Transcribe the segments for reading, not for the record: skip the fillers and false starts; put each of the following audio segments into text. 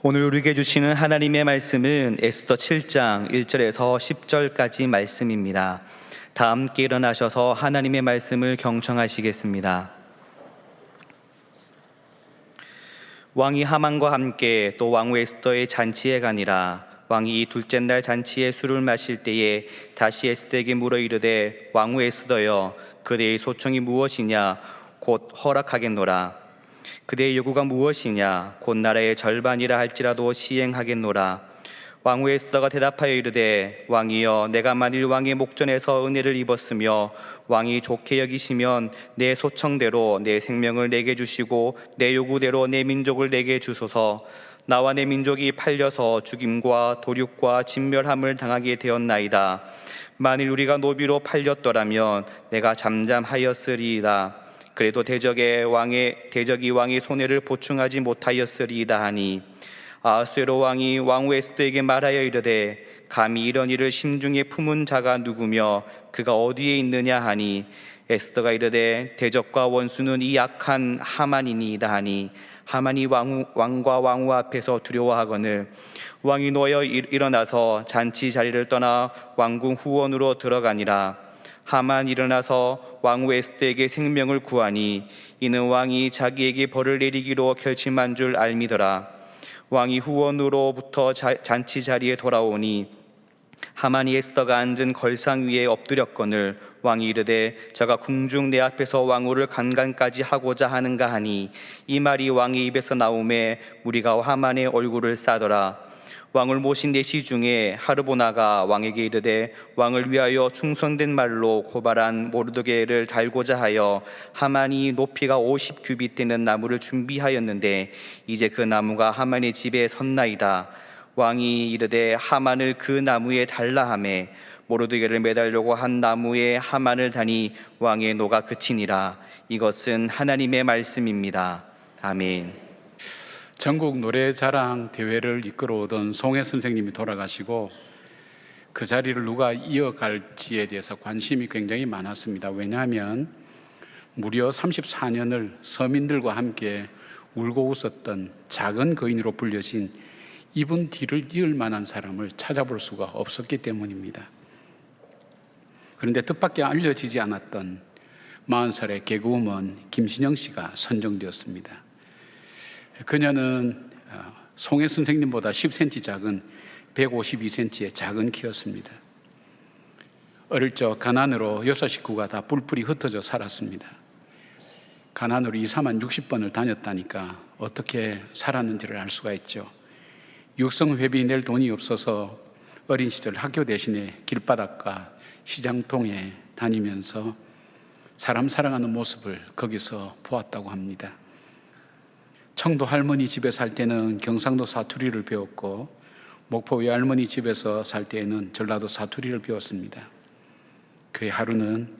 오늘 우리에게 주시는 하나님의 말씀은 에스더 7장 1절에서 10절까지 말씀입니다. 다 함께 일어나셔서 하나님의 말씀을 경청하시겠습니다. 왕이 하만과 함께 또 왕후 에스더의 잔치에 가니라. 왕이 이 둘째 날 잔치에 술을 마실 때에 다시 에스더에게 물어 이르되, 왕후 에스더여, 그대의 소청이 무엇이냐? 곧 허락하겠노라. 그대의 요구가 무엇이냐? 곧 나라의 절반이라 할지라도 시행하겠노라. 왕후 에스더가 대답하여 이르되, 왕이여, 내가 만일 왕의 목전에서 은혜를 입었으며 왕이 좋게 여기시면 내 소청대로 내 생명을 내게 주시고 내 요구대로 내 민족을 내게 주소서. 나와 내 민족이 팔려서 죽임과 도륙과 진멸함을 당하게 되었나이다. 만일 우리가 노비로 팔렸더라면 내가 잠잠하였으리이다. 그래도 대적이 왕의 손해를 보충하지 못하였으리이다 하니, 아하수에로 왕이 왕후 에스더에게 말하여 이르되, 감히 이런 일을 심중에 품은 자가 누구며 그가 어디에 있느냐 하니, 에스더가 이르되, 대적과 원수는 이 약한 하만이니이다 하니, 하만이 왕과 왕후 앞에서 두려워하거늘 왕이 놓여 일어나서 잔치 자리를 떠나 왕궁 후원으로 들어가니라. 하만 일어나서 왕후 에스더에게 생명을 구하니 이는 왕이 자기에게 벌을 내리기로 결심한 줄 알미더라. 왕이 후원으로부터 잔치 자리에 돌아오니 하만이 에스더가 앉은 걸상 위에 엎드렸거늘 왕이 이르되, 저가 궁중 내 앞에서 왕후를 간간까지 하고자 하는가 하니, 이 말이 왕의 입에서 나오매 무리가 하만의 얼굴을 싸더라. 왕을 모신 내시 중에 하르보나가 왕에게 이르되, 왕을 위하여 충성된 말로 고발한 모르드게를 달고자 하여 하만이 높이가 50규빗 되는 나무를 준비하였는데 이제 그 나무가 하만의 집에 섰나이다. 왕이 이르되, 하만을 그 나무에 달라 하매 모르드게를 매달려고 한 나무에 하만을 다니 왕의 노가 그치니라. 이것은 하나님의 말씀입니다. 아멘. 전국 노래자랑 대회를 이끌어오던 송혜 선생님이 돌아가시고 그 자리를 누가 이어갈지에 대해서 관심이 굉장히 많았습니다. 왜냐하면 무려 34년을 서민들과 함께 울고 웃었던 작은 거인으로 불려진 이분 뒤를 이을 만한 사람을 찾아볼 수가 없었기 때문입니다. 그런데 뜻밖의 알려지지 않았던 40살의 개그우먼 김신영 씨가 선정되었습니다. 그녀는 송혜 선생님보다 10cm 작은 152cm의 작은 키였습니다. 어릴 적 가난으로 6 식구가 다 뿔뿔이 흩어져 살았습니다. 가난으로 2, 3만 60번을 다녔다니까 어떻게 살았는지를 알 수가 있죠. 육성회비 낼 돈이 없어서 어린 시절 학교 대신에 길바닥과 시장통에 다니면서 사람 사랑하는 모습을 거기서 보았다고 합니다. 청도 할머니 집에 살 때는 경상도 사투리를 배웠고 목포 외할머니 집에서 살 때에는 전라도 사투리를 배웠습니다. 그의 하루는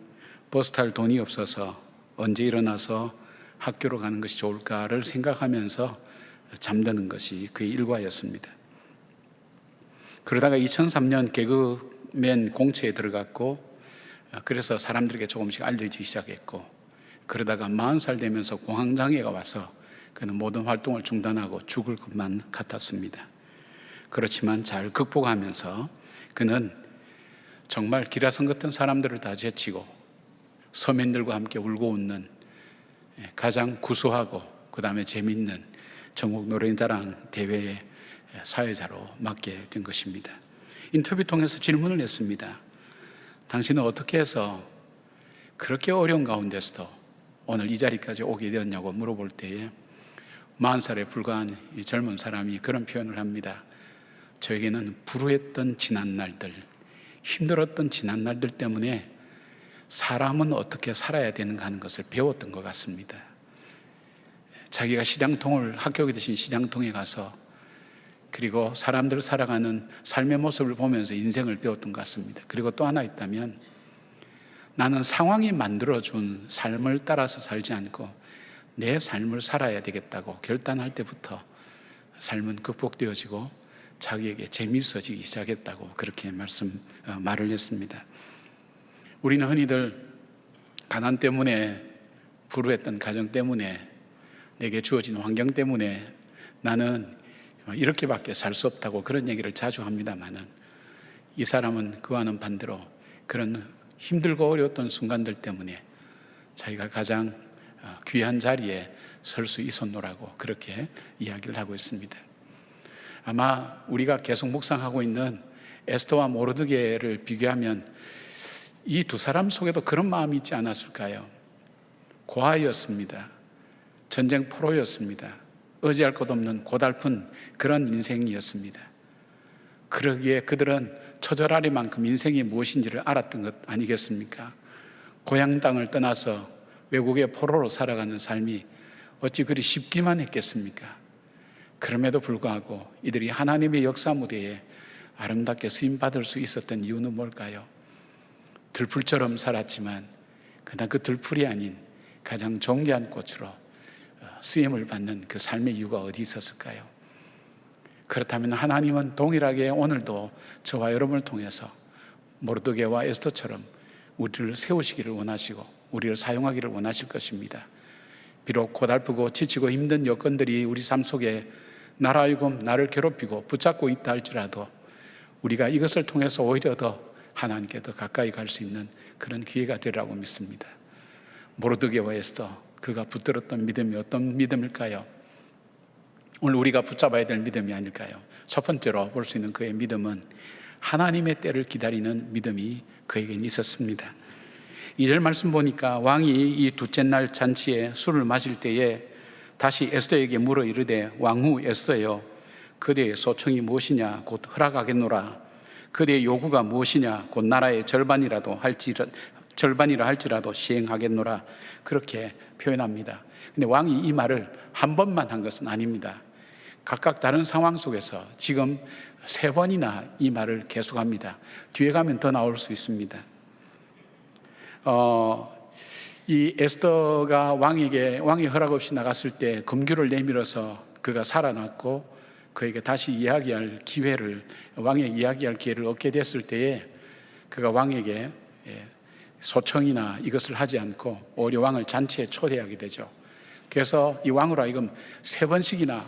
버스 탈 돈이 없어서 언제 일어나서 학교로 가는 것이 좋을까를 생각하면서 잠드는 것이 그의 일과였습니다. 그러다가 2003년 개그맨 공채에 들어갔고, 그래서 사람들에게 조금씩 알려지기 시작했고, 그러다가 40살 되면서 공황장애가 와서 그는 모든 활동을 중단하고 죽을 것만 같았습니다. 그렇지만 잘 극복하면서 그는 정말 기라성 같은 사람들을 다 제치고 서민들과 함께 울고 웃는 가장 구수하고 그 다음에 재미있는 전국 노래자랑 대회의 사회자로 맡게 된 것입니다. 인터뷰 통해서 질문을 했습니다. 당신은 어떻게 해서 그렇게 어려운 가운데서도 오늘 이 자리까지 오게 되었냐고 물어볼 때에 40살에 불과한 이 젊은 사람이 그런 표현을 합니다. 저에게는 불우했던 지난날들, 힘들었던 지난날들 때문에 사람은 어떻게 살아야 되는가 하는 것을 배웠던 것 같습니다. 자기가 학교 대신 시장통에 가서 그리고 사람들 살아가는 삶의 모습을 보면서 인생을 배웠던 것 같습니다. 그리고 또 하나 있다면, 나는 상황이 만들어준 삶을 따라서 살지 않고 내 삶을 살아야 되겠다고 결단할 때부터 삶은 극복되어지고 자기에게 재미있어지기 시작했다고 그렇게 말을 했습니다. 우리는 흔히들 가난 때문에, 불우했던 가정 때문에, 내게 주어진 환경 때문에 나는 이렇게밖에 살 수 없다고 그런 얘기를 자주 합니다만은, 이 사람은 그와는 반대로 그런 힘들고 어려웠던 순간들 때문에 자기가 가장 귀한 자리에 설 수 있었노라고 그렇게 이야기를 하고 있습니다. 아마 우리가 계속 묵상하고 있는 에스더와 모르드게를 비교하면 이 두 사람 속에도 그런 마음이 있지 않았을까요? 고아였습니다. 전쟁 포로였습니다. 의지할 것 없는 고달픈 그런 인생이었습니다. 그러기에 그들은 처절하리만큼 인생이 무엇인지를 알았던 것 아니겠습니까? 고향 땅을 떠나서 외국의 포로로 살아가는 삶이 어찌 그리 쉽기만 했겠습니까? 그럼에도 불구하고 이들이 하나님의 역사 무대에 아름답게 쓰임받을 수 있었던 이유는 뭘까요? 들풀처럼 살았지만 그냥 그 들풀이 아닌 가장 존귀한 꽃으로 쓰임을 받는 그 삶의 이유가 어디 있었을까요? 그렇다면 하나님은 동일하게 오늘도 저와 여러분을 통해서 모르드게와 에스더처럼 우리를 세우시기를 원하시고 우리를 사용하기를 원하실 것입니다. 비록 고달프고 지치고 힘든 여건들이 우리 삶 속에 나라하여금 나를 괴롭히고 붙잡고 있다 할지라도 우리가 이것을 통해서 오히려 더 하나님께 더 가까이 갈 수 있는 그런 기회가 되리라고 믿습니다. 모르드게와 에스더, 그가 붙들었던 믿음이 어떤 믿음일까요? 오늘 우리가 붙잡아야 될 믿음이 아닐까요? 첫 번째로 볼 수 있는 그의 믿음은 하나님의 때를 기다리는 믿음이 그에겐 있었습니다. 2절 말씀 보니까 왕이 이 둘째 날 잔치에 술을 마실 때에 다시 에스더에게 물어 이르되 왕후 에스더여, 그대의 소청이 무엇이냐 곧 허락하겠노라. 그대의 요구가 무엇이냐 곧 나라의 절반이라 할지라도 시행하겠노라. 그렇게 표현합니다. 근데 왕이 이 말을 한 번만 한 것은 아닙니다. 각각 다른 상황 속에서 지금 3번이나 이 말을 계속합니다. 뒤에 가면 더 나올 수 있습니다. 이 에스더가 왕이 허락 없이 나갔을 때 금규를 내밀어서 그가 살아났고 그에게 다시 왕의 이야기할 기회를 얻게 됐을 때에 그가 왕에게 소청이나 이것을 하지 않고 오히려 왕을 잔치에 초대하게 되죠. 그래서 이 왕으로 하여금 3번씩이나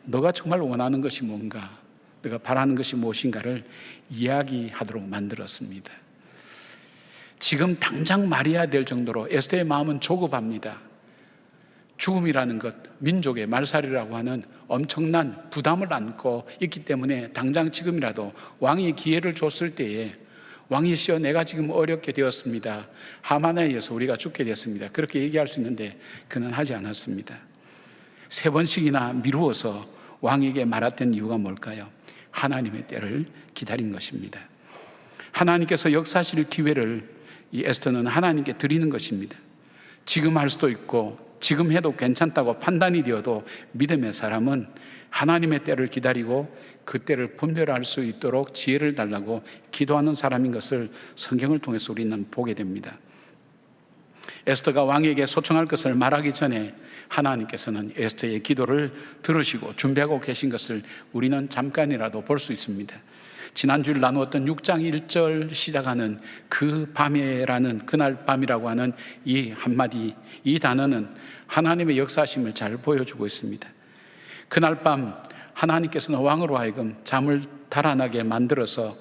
너가 정말 원하는 것이 뭔가, 너가 바라는 것이 무엇인가를 이야기하도록 만들었습니다. 지금 당장 말해야 될 정도로 에스더의 마음은 조급합니다. 죽음이라는 것, 민족의 말살이라고 하는 엄청난 부담을 안고 있기 때문에 당장 지금이라도 왕이 기회를 줬을 때에 왕이시여 내가 지금 어렵게 되었습니다. 하만에 의해서 우리가 죽게 되었습니다. 그렇게 얘기할 수 있는데 그는 하지 않았습니다. 3번씩이나 미루어서 왕에게 말했던 이유가 뭘까요? 하나님의 때를 기다린 것입니다. 하나님께서 역사하실 기회를 이 에스더는 하나님께 드리는 것입니다. 지금 할 수도 있고 지금 해도 괜찮다고 판단이 되어도 믿음의 사람은 하나님의 때를 기다리고 그 때를 분별할 수 있도록 지혜를 달라고 기도하는 사람인 것을 성경을 통해서 우리는 보게 됩니다. 에스더가 왕에게 소청할 것을 말하기 전에 하나님께서는 에스더의 기도를 들으시고 준비하고 계신 것을 우리는 잠깐이라도 볼 수 있습니다. 지난주에 나누었던 6장 1절 시작하는 그 밤에라는 그날 밤이라고 하는 이 한마디, 이 단어는 하나님의 역사심을 잘 보여주고 있습니다. 그날 밤 하나님께서는 왕으로 하여금 잠을 달아나게 만들어서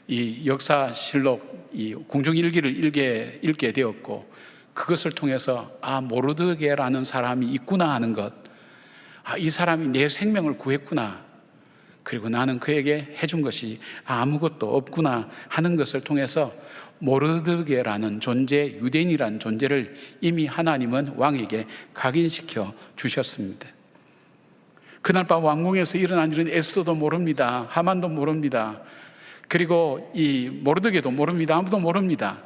이 역사실록, 이 공중일기를 읽게 되었고 그것을 통해서 모르드게라는 사람이 있구나 하는 것, 이 사람이 내 생명을 구했구나, 그리고 나는 그에게 해준 것이 아무것도 없구나 하는 것을 통해서 모르드게라는 존재, 유대인이라는 존재를 이미 하나님은 왕에게 각인시켜 주셨습니다. 그날 밤 왕궁에서 일어난 일은 에스더도 모릅니다. 하만도 모릅니다. 그리고 이 모르드게도 모릅니다. 아무도 모릅니다.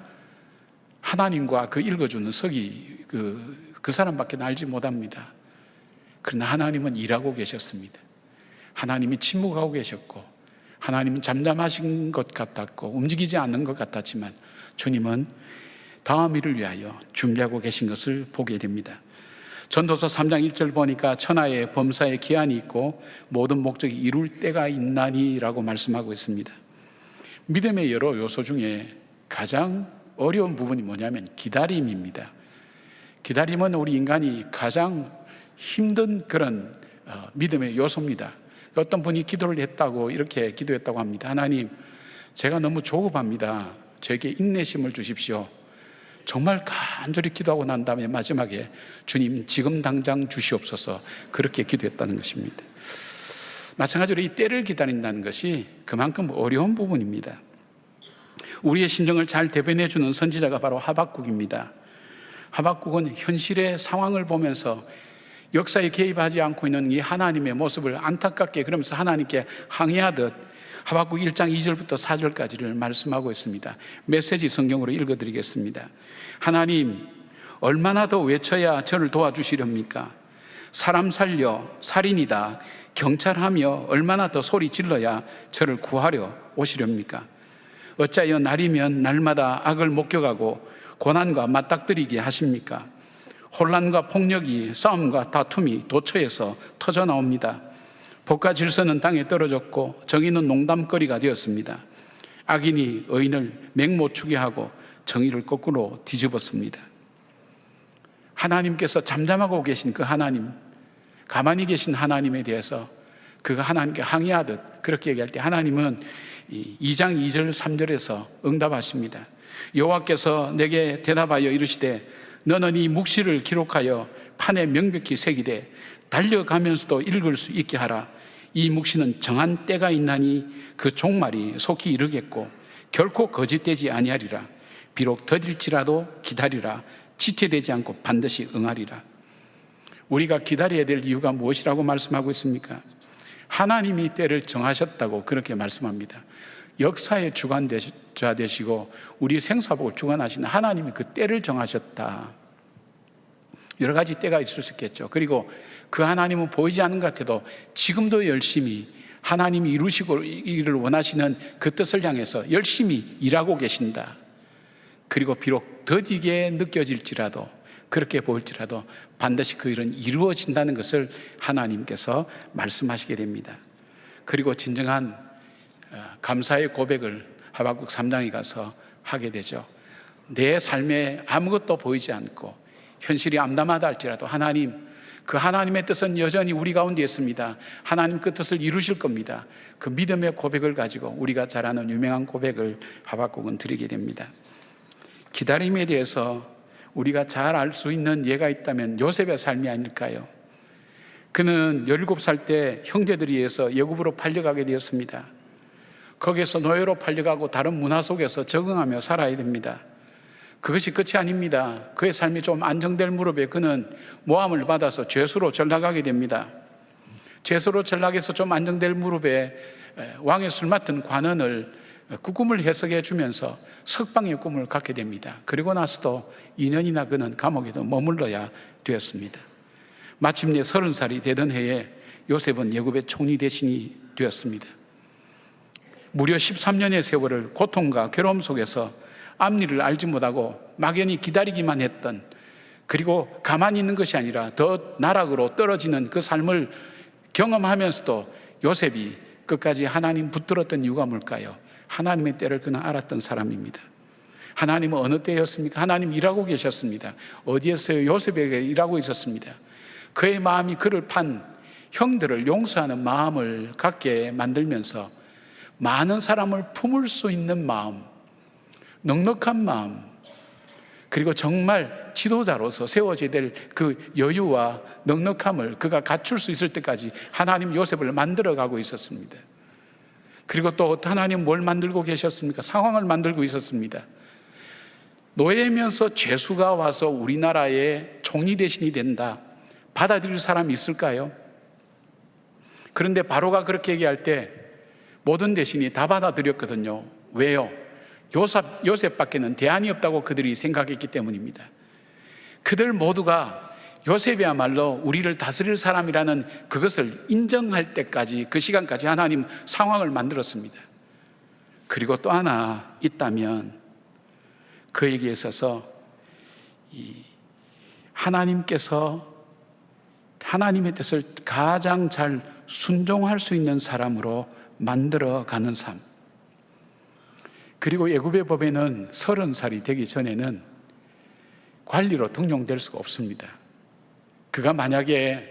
하나님과 그 읽어주는 서기 그 사람밖에 알지 못합니다. 그러나 하나님은 일하고 계셨습니다. 하나님이 침묵하고 계셨고 하나님은 잠잠하신 것 같았고 움직이지 않는 것 같았지만 주님은 다음 일을 위하여 준비하고 계신 것을 보게 됩니다. 전도서 3장 1절 보니까 천하의 범사에 기한이 있고 모든 목적이 이룰 때가 있나니라고 말씀하고 있습니다. 믿음의 여러 요소 중에 가장 어려운 부분이 뭐냐면 기다림입니다. 기다림은 우리 인간이 가장 힘든 그런 믿음의 요소입니다. 어떤 분이 기도를 했다고, 이렇게 기도했다고 합니다. 하나님, 제가 너무 조급합니다. 저에게 인내심을 주십시오. 정말 간절히 기도하고 난 다음에 마지막에 주님 지금 당장 주시옵소서, 그렇게 기도했다는 것입니다. 마찬가지로 이 때를 기다린다는 것이 그만큼 어려운 부분입니다. 우리의 심정을 잘 대변해 주는 선지자가 바로 하박국입니다. 하박국은 현실의 상황을 보면서 역사에 개입하지 않고 있는 이 하나님의 모습을 안타깝게, 그러면서 하나님께 항의하듯 하박국 1장 2절부터 4절까지를 말씀하고 있습니다. 메시지 성경으로 읽어드리겠습니다. 하나님, 얼마나 더 외쳐야 저를 도와주시렵니까? 사람 살려 살인이다 경찰하며 얼마나 더 소리 질러야 저를 구하려 오시렵니까? 어찌하여 날이면 날마다 악을 목격하고 고난과 맞닥뜨리게 하십니까? 혼란과 폭력이, 싸움과 다툼이 도처에서 터져나옵니다. 법과 질서는 땅에 떨어졌고 정의는 농담거리가 되었습니다. 악인이 의인을 맹모추게 하고 정의를 거꾸로 뒤집었습니다. 하나님께서 잠잠하고 계신 그 하나님, 가만히 계신 하나님에 대해서 그가 하나님께 항의하듯 그렇게 얘기할 때 하나님은 2장 2절 3절에서 응답하십니다. 여호와께서 내게 대답하여 이르시되 너는 이 묵시를 기록하여 판에 명백히 새기되 달려가면서도 읽을 수 있게 하라. 이 묵시는 정한 때가 있나니 그 종말이 속히 이르겠고 결코 거짓되지 아니하리라. 비록 더딜지라도 기다리라. 지체되지 않고 반드시 응하리라. 우리가 기다려야 될 이유가 무엇이라고 말씀하고 있습니까? 하나님이 때를 정하셨다고 그렇게 말씀합니다. 역사의 주관자 되시고 우리 생사복을 주관하시는 하나님이 그 때를 정하셨다. 여러 가지 때가 있을 수 있겠죠. 그리고 그 하나님은 보이지 않는 것 같아도 지금도 열심히 하나님이 이루시기를 원하시는 그 뜻을 향해서 열심히 일하고 계신다. 그리고 비록 더디게 느껴질지라도, 그렇게 보일지라도 반드시 그 일은 이루어진다는 것을 하나님께서 말씀하시게 됩니다. 그리고 진정한 감사의 고백을 하박국 3장에 가서 하게 되죠. 내 삶에 아무것도 보이지 않고 현실이 암담하다 할지라도 하나님, 그 하나님의 뜻은 여전히 우리 가운데 있습니다. 하나님 그 뜻을 이루실 겁니다. 그 믿음의 고백을 가지고 우리가 잘 아는 유명한 고백을 하박국은 드리게 됩니다. 기다림에 대해서 우리가 잘 알 수 있는 예가 있다면 요셉의 삶이 아닐까요? 그는 17살 때 형제들에 의해서 애굽으로 팔려가게 되었습니다. 거기에서 노예로 팔려가고 다른 문화 속에서 적응하며 살아야 됩니다. 그것이 끝이 아닙니다. 그의 삶이 좀 안정될 무렵에 그는 모함을 받아서 죄수로 전락하게 됩니다. 죄수로 전락해서 좀 안정될 무렵에 왕의 술 맡은 관원을 그 꿈을 해석해 주면서 석방의 꿈을 갖게 됩니다. 그리고 나서도 2년이나 그는 감옥에도 머물러야 되었습니다. 마침내 30살이 되던 해에 요셉은 애굽의 총리 대신이 되었습니다. 무려 13년의 세월을 고통과 괴로움 속에서 앞일을 알지 못하고 막연히 기다리기만 했던, 그리고 가만히 있는 것이 아니라 더 나락으로 떨어지는 그 삶을 경험하면서도 요셉이 끝까지 하나님 붙들었던 이유가 뭘까요? 하나님의 때를 그는 알았던 사람입니다. 하나님은 어느 때였습니까? 하나님 일하고 계셨습니다. 어디에서요? 요셉에게 일하고 있었습니다. 그의 마음이 그를 판 형들을 용서하는 마음을 갖게 만들면서 많은 사람을 품을 수 있는 마음, 넉넉한 마음, 그리고 정말 지도자로서 세워져야 될 그 여유와 넉넉함을 그가 갖출 수 있을 때까지 하나님 요셉을 만들어가고 있었습니다. 그리고 또 하나님 뭘 만들고 계셨습니까? 상황을 만들고 있었습니다. 노예면서 죄수가 와서 우리나라의 총리 대신이 된다. 받아들일 사람이 있을까요? 그런데 바로가 그렇게 얘기할 때 모든 대신이 다 받아들였거든요. 왜요? 요셉밖에는 대안이 없다고 그들이 생각했기 때문입니다. 그들 모두가 요셉이야말로 우리를 다스릴 사람이라는 그것을 인정할 때까지, 그 시간까지 하나님 상황을 만들었습니다. 그리고 또 하나 있다면 그에게 있어서 하나님께서 하나님의 뜻을 가장 잘 순종할 수 있는 사람으로 만들어가는 삶. 그리고 애굽의 법에는 30살이 되기 전에는 관리로 등용될 수가 없습니다. 그가 만약에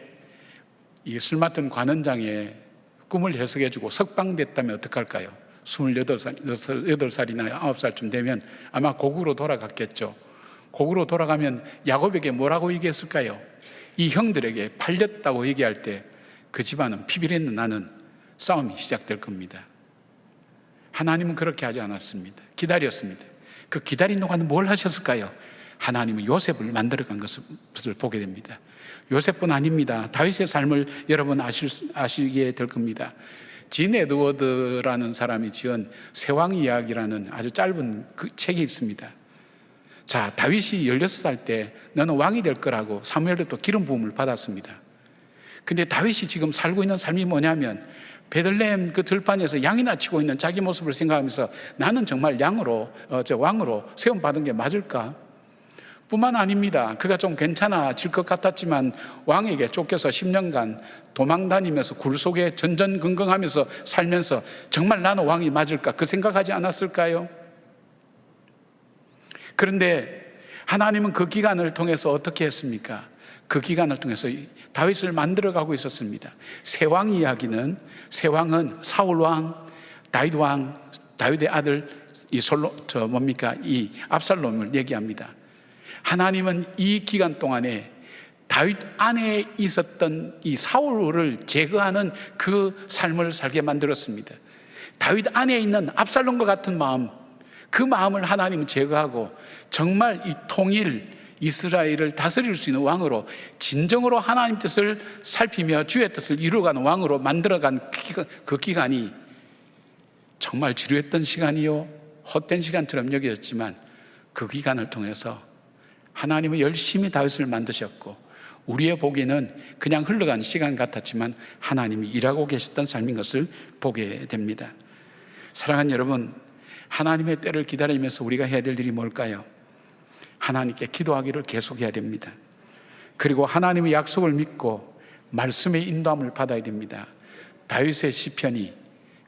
이 술 맡은 관원장의 꿈을 해석해주고 석방됐다면 어떡할까요? 28살이나 9살쯤 되면 아마 고국으로 돌아갔겠죠. 고국으로 돌아가면 야곱에게 뭐라고 얘기했을까요? 이 형들에게 팔렸다고 얘기할 때 그 집안은 피비린내 나는 싸움이 시작될 겁니다. 하나님은 그렇게 하지 않았습니다. 기다렸습니다. 그 기다린 동안 뭘 하셨을까요? 하나님은 요셉을 만들어간 것을 보게 됩니다. 요셉뿐 아닙니다. 다윗의 삶을 여러분 아시게 될 겁니다. 진 에드워드라는 사람이 지은 세왕 이야기라는 아주 짧은 그 책이 있습니다. 자, 다윗이 16살 때 너는 왕이 될 거라고 사무엘로부터 기름 부음을 받았습니다. 근데 다윗이 지금 살고 있는 삶이 뭐냐면 베들레헴 그 들판에서 양이나 치고 있는 자기 모습을 생각하면서 나는 정말 왕으로 세움 받은 게 맞을까? 뿐만 아닙니다. 그가 좀 괜찮아질 것 같았지만 왕에게 쫓겨서 10년간 도망 다니면서 굴 속에 전전긍긍하면서 살면서 정말 나는 왕이 맞을까? 그 생각하지 않았을까요? 그런데 하나님은 그 기간을 통해서 어떻게 했습니까? 그 기간을 통해서 다윗을 만들어가고 있었습니다. 세왕 이야기는, 세왕은 사울왕, 다윗왕, 다윗의 아들 이 압살롬을 얘기합니다. 하나님은 이 기간 동안에 다윗 안에 있었던 이 사울을 제거하는 그 삶을 살게 만들었습니다. 다윗 안에 있는 압살롬과 같은 마음, 그 마음을 하나님은 제거하고 정말 이 통일 이스라엘을 다스릴 수 있는 왕으로, 진정으로 하나님 뜻을 살피며 주의 뜻을 이루어가는 왕으로 만들어간 그 기간이 정말 지루했던 시간이요, 헛된 시간처럼 여겨졌지만 그 기간을 통해서 하나님은 열심히 다윗을 만드셨고, 우리의 보기에는 그냥 흘러간 시간 같았지만 하나님이 일하고 계셨던 삶인 것을 보게 됩니다. 사랑하는 여러분, 하나님의 때를 기다리면서 우리가 해야 될 일이 뭘까요? 하나님께 기도하기를 계속해야 됩니다. 그리고 하나님의 약속을 믿고 말씀의 인도함을 받아야 됩니다. 다윗의 시편이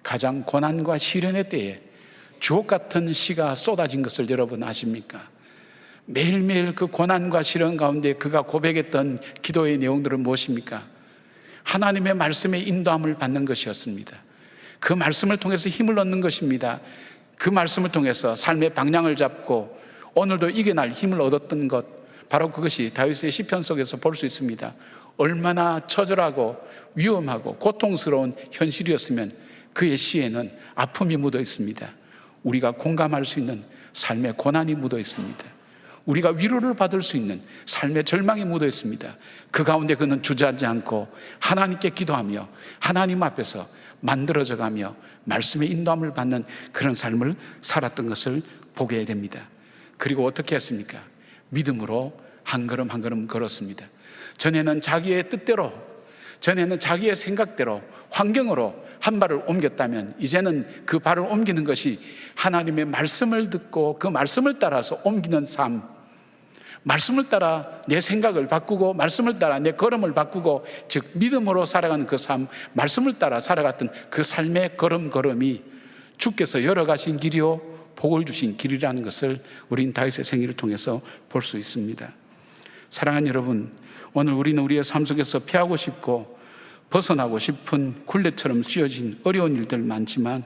가장 고난과 시련의 때에 주옥 같은 시가 쏟아진 것을 여러분 아십니까? 매일매일 그 고난과 시련 가운데 그가 고백했던 기도의 내용들은 무엇입니까? 하나님의 말씀의 인도함을 받는 것이었습니다. 그 말씀을 통해서 힘을 얻는 것입니다. 그 말씀을 통해서 삶의 방향을 잡고 오늘도 이겨낼 힘을 얻었던 것, 바로 그것이 다윗의 시편 속에서 볼 수 있습니다. 얼마나 처절하고 위험하고 고통스러운 현실이었으면 그의 시에는 아픔이 묻어 있습니다. 우리가 공감할 수 있는 삶의 고난이 묻어 있습니다. 우리가 위로를 받을 수 있는 삶의 절망이 묻어 있습니다. 그 가운데 그는 주저하지 않고 하나님께 기도하며 하나님 앞에서 만들어져 가며 말씀의 인도함을 받는 그런 삶을 살았던 것을 보게 됩니다. 그리고 어떻게 했습니까? 믿음으로 한 걸음 한 걸음 걸었습니다. 전에는 자기의 뜻대로, 전에는 자기의 생각대로, 환경으로 한 발을 옮겼다면 이제는 그 발을 옮기는 것이 하나님의 말씀을 듣고 그 말씀을 따라서 옮기는 삶, 말씀을 따라 내 생각을 바꾸고 말씀을 따라 내 걸음을 바꾸고, 즉 믿음으로 살아가는 그 삶, 말씀을 따라 살아갔던 그 삶의 걸음걸음이 주께서 열어가신 길이요 복을 주신 길이라는 것을 우린 다윗의 생애를 통해서 볼 수 있습니다. 사랑하는 여러분, 오늘 우리는 우리의 삶 속에서 피하고 싶고 벗어나고 싶은 굴레처럼 씌어진 어려운 일들 많지만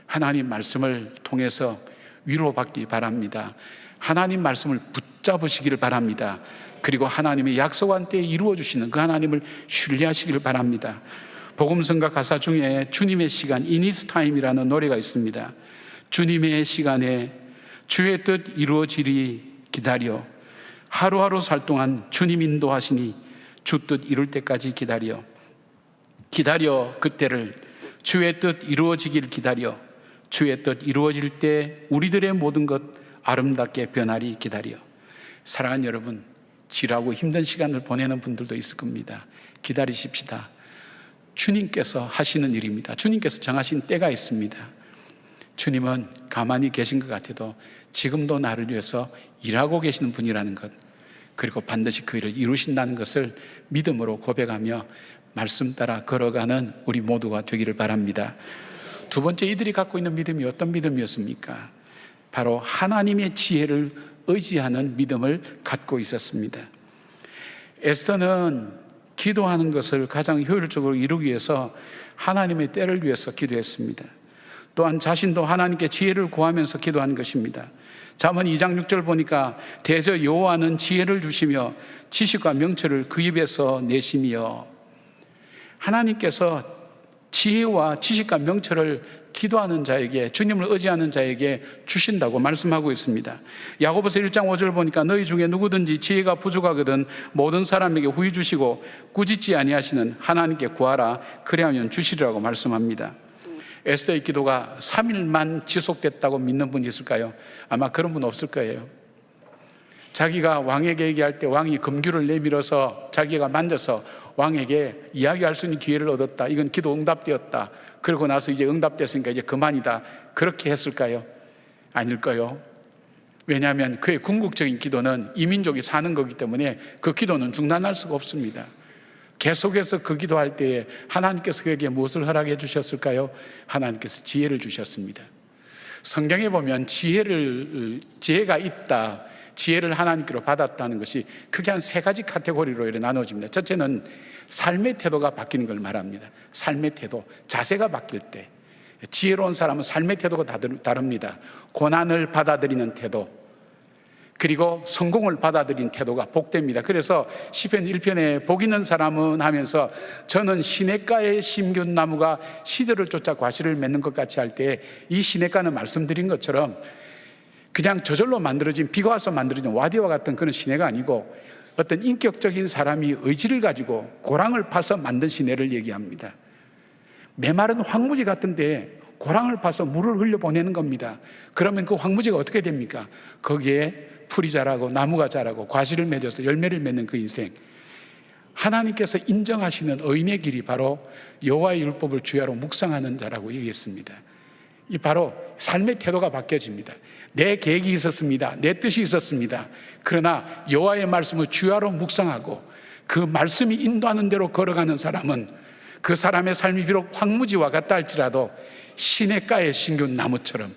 하나님 말씀을 통해서 위로받기 바랍니다. 하나님 말씀을 붙잡으시기를 바랍니다. 그리고 하나님의 약속한 때에 이루어주시는 그 하나님을 신뢰하시기를 바랍니다. 복음성가 가사 중에 주님의 시간, In His Time이라는 노래가 있습니다. 주님의 시간에 주의 뜻 이루어지리 기다려, 하루하루 살 동안 주님 인도하시니 주 뜻 이룰 때까지 기다려 그때를, 주의 뜻 이루어지길 기다려, 주의 뜻 이루어질 때 우리들의 모든 것 아름답게 변하리 기다려. 사랑하는 여러분, 지루하고 힘든 시간을 보내는 분들도 있을 겁니다. 기다리십시다. 주님께서 하시는 일입니다. 주님께서 정하신 때가 있습니다. 주님은 가만히 계신 것 같아도 지금도 나를 위해서 일하고 계시는 분이라는 것, 그리고 반드시 그 일을 이루신다는 것을 믿음으로 고백하며 말씀 따라 걸어가는 우리 모두가 되기를 바랍니다. 두 번째, 이들이 갖고 있는 믿음이 어떤 믿음이었습니까? 바로 하나님의 지혜를 의지하는 믿음을 갖고 있었습니다. 에스더는 기도하는 것을 가장 효율적으로 이루기 위해서 하나님의 때를 위해서 기도했습니다. 또한 자신도 하나님께 지혜를 구하면서 기도한 것입니다. 잠언 2장 6절 보니까 대저 여호와는 지혜를 주시며 지식과 명철을 그 입에서 내시며, 하나님께서 지혜와 지식과 명철을 기도하는 자에게, 주님을 의지하는 자에게 주신다고 말씀하고 있습니다. 야고보서 1장 5절 보니까 너희 중에 누구든지 지혜가 부족하거든 모든 사람에게 후히 주시고 꾸짖지 아니하시는 하나님께 구하라 그리하면 주시리라고 말씀합니다. 에스더의 기도가 3일만 지속됐다고 믿는 분이 있을까요? 아마 그런 분 없을 거예요. 자기가 왕에게 얘기할 때 왕이 금규를 내밀어서 자기가 만져서 왕에게 이야기할 수 있는 기회를 얻었다, 이건 기도 응답되었다, 그러고 나서 이제 응답됐으니까 이제 그만이다, 그렇게 했을까요? 아닐까요? 왜냐하면 그의 궁극적인 기도는 이민족이 사는 거기 때문에 그 기도는 중단할 수가 없습니다. 계속해서 그 기도할 때에 하나님께서 그에게 무엇을 허락해 주셨을까요? 하나님께서 지혜를 주셨습니다. 성경에 보면 지혜가 있다, 지혜를 하나님께로 받았다는 것이 크게 한 3가지 카테고리로 이렇게 나눠집니다. 첫째는 삶의 태도가 바뀌는 걸 말합니다. 삶의 태도, 자세가 바뀔 때. 지혜로운 사람은 삶의 태도가 다릅니다. 고난을 받아들이는 태도, 그리고 성공을 받아들이는 태도가 복됩니다. 그래서 시편 1편에 복 있는 사람은 하면서 저는 시냇가에 심균 나무가 시들을 쫓아 과실을 맺는 것 같이 할 때, 이 시냇가는 말씀드린 것처럼 그냥 저절로 만들어진, 비가 와서 만들어진 와디와 같은 그런 시내가 아니고 어떤 인격적인 사람이 의지를 가지고 고랑을 파서 만든 시내를 얘기합니다. 메마른 황무지 같은데 고랑을 파서 물을 흘려보내는 겁니다. 그러면 그 황무지가 어떻게 됩니까? 거기에 풀이 자라고 나무가 자라고 과실을 맺어서 열매를 맺는 그 인생, 하나님께서 인정하시는 의인의 길이 바로 여호와의 율법을 주야로 묵상하는 자라고 얘기했습니다. 이 바로 삶의 태도가 바뀌어집니다. 내 계획이 있었습니다. 내 뜻이 있었습니다. 그러나 여호와의 말씀을 주야로 묵상하고 그 말씀이 인도하는 대로 걸어가는 사람은 그 사람의 삶이 비록 황무지와 같다 할지라도 시냇가에 심긴 나무처럼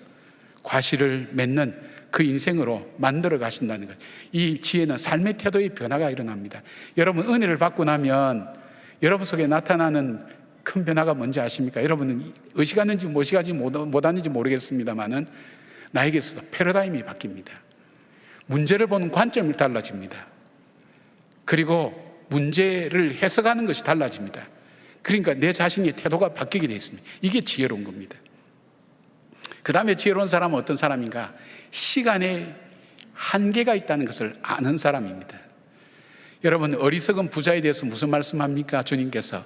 과실을 맺는 그 인생으로 만들어 가신다는 것. 이 지혜는 삶의 태도의 변화가 일어납니다. 여러분, 은혜를 받고 나면 여러분 속에 나타나는 큰 변화가 뭔지 아십니까? 여러분은 의식하는지 무의식하지 못하는지 모르겠습니다만은 나에게 있어서 패러다임이 바뀝니다. 문제를 보는 관점이 달라집니다. 그리고 문제를 해석하는 것이 달라집니다. 그러니까 내 자신의 태도가 바뀌게 되어 있습니다. 이게 지혜로운 겁니다. 그 다음에 지혜로운 사람은 어떤 사람인가? 시간에 한계가 있다는 것을 아는 사람입니다. 여러분, 어리석은 부자에 대해서 무슨 말씀합니까? 주님께서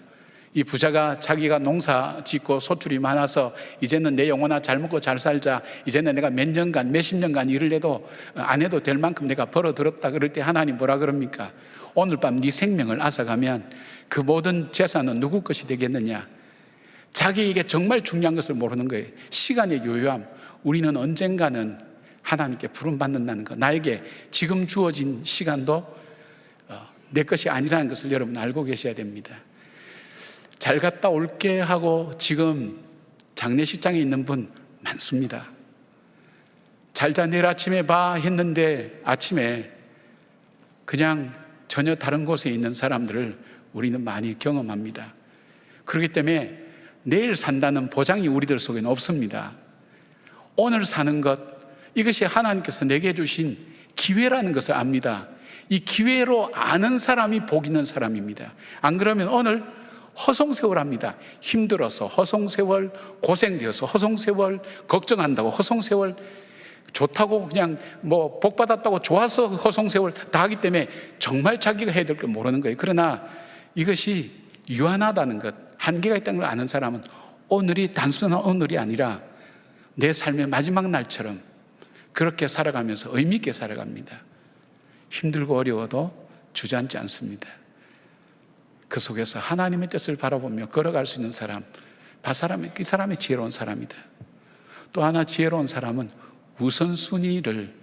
이 부자가 자기가 농사 짓고 소출이 많아서 이제는 내 영혼아 잘 먹고 잘 살자, 이제는 내가 몇 년간 몇십 년간 일을 해도 안 해도 될 만큼 내가 벌어들었다, 그럴 때 하나님 뭐라 그럽니까? 오늘 밤 네 생명을 앗아가면 그 모든 재산은 누구 것이 되겠느냐? 자기에게 정말 중요한 것을 모르는 거예요. 시간의 요요함. 우리는 언젠가는 하나님께 부름받는다는 것, 나에게 지금 주어진 시간도 내 것이 아니라는 것을 여러분 알고 계셔야 됩니다. 잘 갔다 올게 하고 지금 장례식장에 있는 분 많습니다. 잘자 내일 아침에 봐 했는데 아침에 그냥 전혀 다른 곳에 있는 사람들을 우리는 많이 경험합니다. 그렇기 때문에 내일 산다는 보장이 우리들 속에는 없습니다. 오늘 사는 것, 이것이 하나님께서 내게 주신 기회라는 것을 압니다. 이 기회로 아는 사람이 복 있는 사람입니다. 안 그러면 오늘 허송세월합니다. 힘들어서 허송세월, 고생되어서 허송세월, 걱정한다고 허송세월, 좋다고 그냥 뭐 복받았다고 좋아서 허송세월 다 하기 때문에 정말 자기가 해야 될 걸 모르는 거예요. 그러나 이것이 유한하다는 것, 한계가 있다는 걸 아는 사람은 오늘이 단순한 오늘이 아니라 내 삶의 마지막 날처럼 그렇게 살아가면서 의미 있게 살아갑니다. 힘들고 어려워도 주저앉지 않습니다. 그 속에서 하나님의 뜻을 바라보며 걸어갈 수 있는 사람, 이 사람이 지혜로운 사람이다. 또 하나 지혜로운 사람은 우선순위를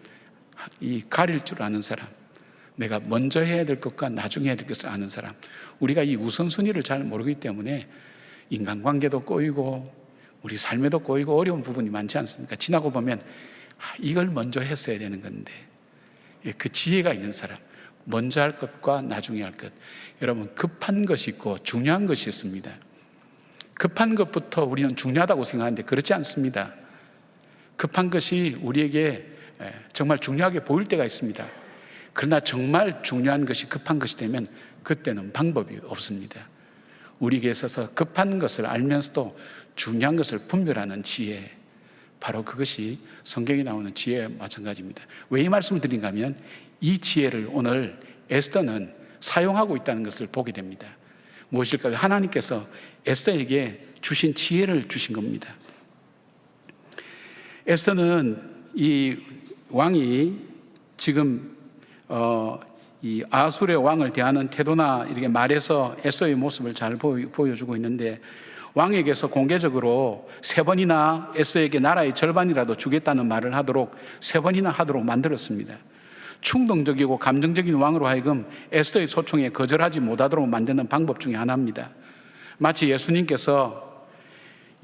가릴 줄 아는 사람, 내가 먼저 해야 될 것과 나중에 해야 될 것을 아는 사람. 우리가 이 우선순위를 잘 모르기 때문에 인간관계도 꼬이고 우리 삶에도 꼬이고 어려운 부분이 많지 않습니까? 지나고 보면 이걸 먼저 했어야 되는 건데, 그 지혜가 있는 사람, 먼저 할 것과 나중에 할 것. 여러분, 급한 것이 있고 중요한 것이 있습니다. 급한 것부터 우리는 중요하다고 생각하는데 그렇지 않습니다. 급한 것이 우리에게 정말 중요하게 보일 때가 있습니다. 그러나 정말 중요한 것이 급한 것이 되면 그때는 방법이 없습니다. 우리에게 있어서 급한 것을 알면서도 중요한 것을 분별하는 지혜, 바로 그것이 성경에 나오는 지혜와 마찬가지입니다. 왜 이 말씀을 드린가 하면 이 지혜를 오늘 에스더는 사용하고 있다는 것을 보게 됩니다. 무엇일까요? 하나님께서 에스더에게 주신 지혜를 주신 겁니다. 에스더는 이 왕이 지금 이 아수르의 왕을 대하는 태도나 이렇게 말해서 에스더의 모습을 잘 보여주고 있는데, 왕에게서 공개적으로 3번이나 에스더에게 나라의 절반이라도 주겠다는 말을 하도록 3번이나 하도록 만들었습니다. 충동적이고 감정적인 왕으로 하여금 에스더의 소청에 거절하지 못하도록 만드는 방법 중에 하나입니다. 마치 예수님께서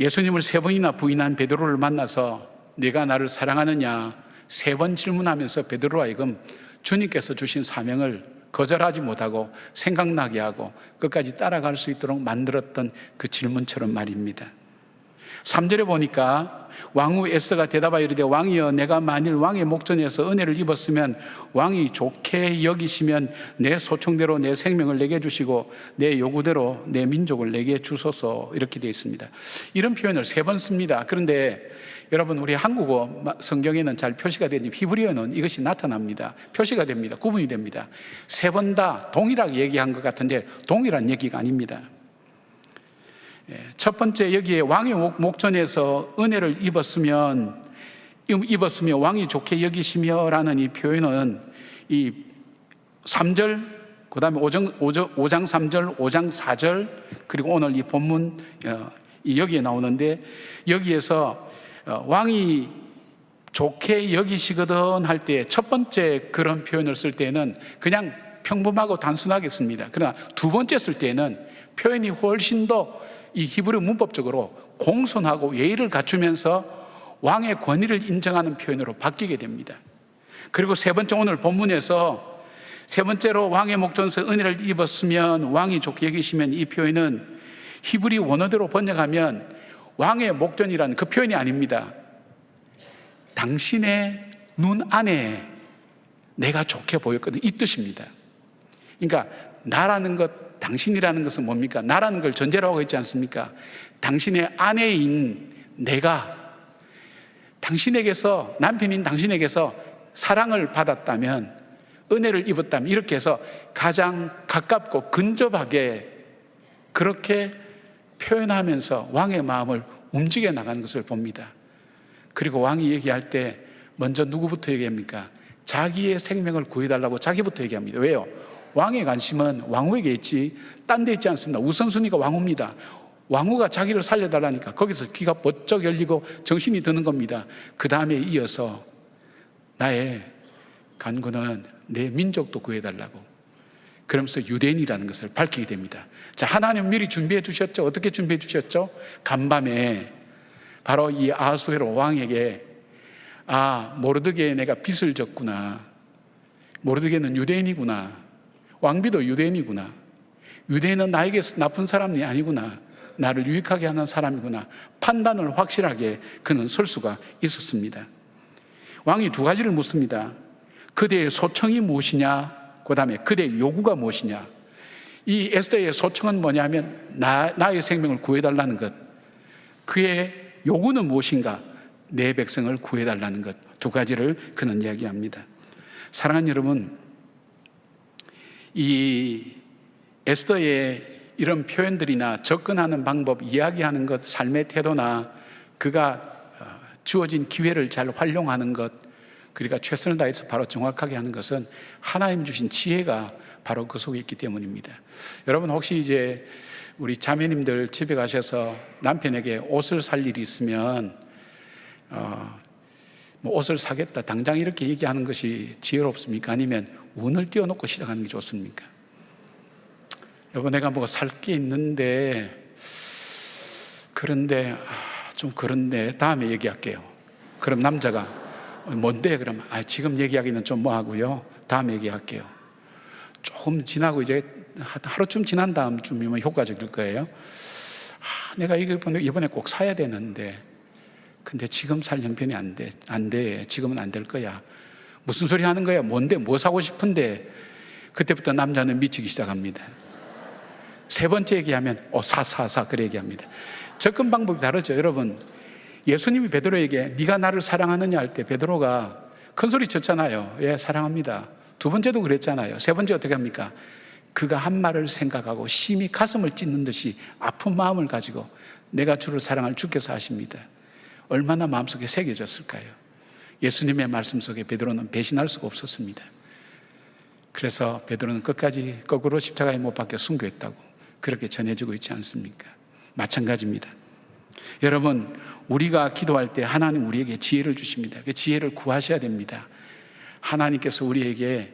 예수님을 3번이나 부인한 베드로를 만나서 네가 나를 사랑하느냐 3번 질문하면서 베드로로 하여금 주님께서 주신 사명을 거절하지 못하고 생각나게 하고 끝까지 따라갈 수 있도록 만들었던 그 질문처럼 말입니다. 3절에 보니까 왕후 에스더가 대답하여 이르되 왕이여, 내가 만일 왕의 목전에서 은혜를 입었으면 왕이 좋게 여기시면 내 소청대로 내 생명을 내게 주시고 내 요구대로 내 민족을 내게 주소서, 이렇게 되어 있습니다. 이런 표현을 3번 씁니다. 그런데 여러분, 우리 한국어 성경에는 잘 표시가 되지 히브리어는 이것이 나타납니다. 표시가 됩니다. 구분이 됩니다. 3번 다 동일하게 얘기한 것 같은데 동일한 얘기가 아닙니다. 첫 번째, 여기에 왕의 목전에서 은혜를 입었으며 왕이 좋게 여기시며라는 이 표현은 이 3절, 그 다음에 5장 3절, 5장 4절, 그리고 오늘 이 본문 여기에 나오는데, 여기에서 왕이 좋게 여기시거든 할 때 첫 번째 그런 표현을 쓸 때는 그냥 평범하고 단순하게 씁니다. 그러나 두 번째 쓸 때는 표현이 훨씬 더 이 히브리 문법적으로 공손하고 예의를 갖추면서 왕의 권위를 인정하는 표현으로 바뀌게 됩니다. 그리고 세 번째, 오늘 본문에서 세 번째로 왕의 목전에서 은혜를 입었으면 왕이 좋게 여기시면, 이 표현은 히브리 원어대로 번역하면 왕의 목전이라는 그 표현이 아닙니다. 당신의 눈 안에 내가 좋게 보였거든, 이 뜻입니다. 그러니까 나라는 것, 당신이라는 것은 뭡니까? 나라는 걸 전제로 하고 있지 않습니까? 당신의 아내인 내가 당신에게서, 남편인 당신에게서 사랑을 받았다면, 은혜를 입었다면, 이렇게 해서 가장 가깝고 근접하게 그렇게 표현하면서 왕의 마음을 움직여 나가는 것을 봅니다. 그리고 왕이 얘기할 때 먼저 누구부터 얘기합니까? 자기의 생명을 구해달라고 자기부터 얘기합니다. 왜요? 왕의 관심은 왕후에게 있지 딴 데 있지 않습니다. 우선순위가 왕후입니다. 왕후가 자기를 살려달라니까 거기서 귀가 번쩍 열리고 정신이 드는 겁니다. 그 다음에 이어서 나의 간구는 내 민족도 구해달라고, 그러면서 유대인이라는 것을 밝히게 됩니다. 자, 하나님 미리 준비해 주셨죠? 어떻게 준비해 주셨죠? 간밤에 바로 이 아수에로 왕에게, 모르드게에 내가 빚을 졌구나, 모르드게는 유대인이구나, 왕비도 유대인이구나, 유대인은 나에게 나쁜 사람이 아니구나, 나를 유익하게 하는 사람이구나, 판단을 확실하게 그는 설 수가 있었습니다. 왕이 두 가지를 묻습니다. 그대의 소청이 무엇이냐, 그 다음에 그대의 요구가 무엇이냐. 이 에스더의 소청은 뭐냐면 나의 생명을 구해달라는 것, 그의 요구는 무엇인가? 내 백성을 구해달라는 것, 두 가지를 그는 이야기합니다. 사랑하는 여러분, 이 에스더의 이런 표현들이나 접근하는 방법, 이야기하는 것, 삶의 태도나 그가 주어진 기회를 잘 활용하는 것, 그러니까 최선을 다해서 바로 정확하게 하는 것은 하나님 주신 지혜가 바로 그 속에 있기 때문입니다. 여러분, 혹시 이제 우리 자매님들 집에 가셔서 남편에게 옷을 살 일이 있으면 옷을 사겠다 당장 이렇게 얘기하는 것이 지혜롭습니까? 아니면 운을 띄워놓고 시작하는 게 좋습니까? 여보, 내가 뭐 살 게 있는데 그런데 다음에 얘기할게요. 그럼 남자가 뭔데? 그럼 지금 얘기하기는 좀 뭐하고요, 다음에 얘기할게요. 조금 지나고 이제 하루쯤 지난 다음쯤이면 효과적일 거예요. 내가 이번에 꼭 사야 되는데, 근데 지금 살 형편이 안 돼. 지금은 안 될 거야. 무슨 소리 하는 거야? 뭔데? 뭐 사고 싶은데? 그때부터 남자는 미치기 시작합니다. 세 번째 얘기하면 사 그래 얘기합니다. 접근 방법이 다르죠. 여러분, 예수님이 베드로에게 네가 나를 사랑하느냐 할 때 베드로가 큰 소리 쳤잖아요. 예, 사랑합니다. 두 번째도 그랬잖아요. 세 번째 어떻게 합니까? 그가 한 말을 생각하고 심히 가슴을 찢는 듯이 아픈 마음을 가지고 내가 주를 사랑할 주께서 하십니다. 얼마나 마음속에 새겨졌을까요? 예수님의 말씀 속에 베드로는 배신할 수가 없었습니다. 그래서 베드로는 끝까지 거꾸로 십자가에 못 박혀 순교했다고 그렇게 전해지고 있지 않습니까? 마찬가지입니다. 여러분, 우리가 기도할 때 하나님 우리에게 지혜를 주십니다. 그 지혜를 구하셔야 됩니다. 하나님께서 우리에게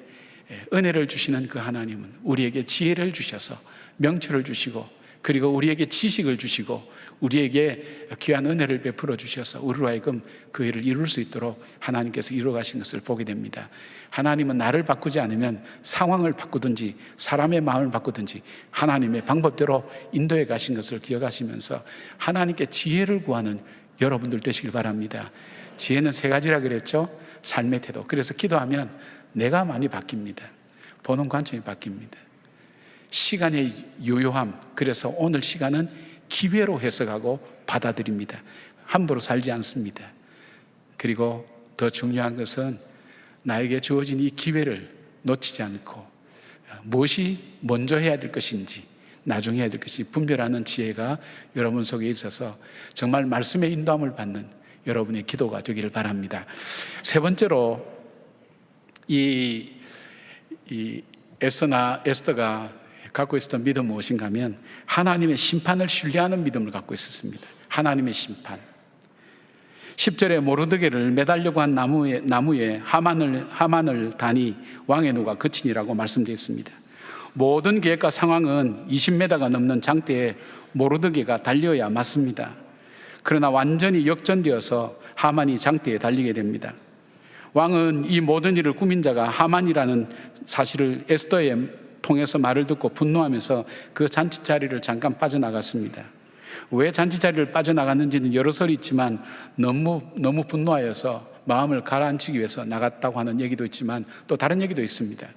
은혜를 주시는 그 하나님은 우리에게 지혜를 주셔서 명철을 주시고, 그리고 우리에게 지식을 주시고 우리에게 귀한 은혜를 베풀어 주셔서 우리로 하여금 그 일을 이룰 수 있도록 하나님께서 이루어 가신 것을 보게 됩니다. 하나님은 나를 바꾸지 않으면 상황을 바꾸든지 사람의 마음을 바꾸든지 하나님의 방법대로 인도해 가신 것을 기억하시면서 하나님께 지혜를 구하는 여러분들 되시길 바랍니다. 지혜는 세 가지라 그랬죠. 삶의 태도. 그래서 기도하면 내가 많이 바뀝니다. 보는 관점이 바뀝니다. 시간의 유효함. 그래서 오늘 시간은 기회로 해석하고 받아들입니다. 함부로 살지 않습니다. 그리고 더 중요한 것은 나에게 주어진 이 기회를 놓치지 않고 무엇이 먼저 해야 될 것인지 나중에 해야 될 것인지 분별하는 지혜가 여러분 속에 있어서 정말 말씀의 인도함을 받는 여러분의 기도가 되기를 바랍니다. 세 번째로 이 에스더가 갖고 있었던 믿음은 무엇인가 하면 하나님의 심판을 신뢰하는 믿음을 갖고 있었습니다. 하나님의 심판. 10절에 모르드게를 매달려고 한 나무에 하만을 다니 왕의 누가 그치니라고 말씀되어 있습니다. 모든 계획과 상황은 20m가 넘는 장대에 모르드게가 달려야 맞습니다. 그러나 완전히 역전되어서 하만이 장대에 달리게 됩니다. 왕은 이 모든 일을 꾸민 자가 하만이라는 사실을 에스더의 통해서 말을 듣고 분노하면서 그 잔치 자리를 잠깐 빠져나갔습니다. 왜 잔치 자리를 빠져나갔는지는 여러 설이 있지만 너무 분노하여서 마음을 가라앉히기 위해서 나갔다고 하는 얘기도 있지만 또 다른 얘기도 있습니다.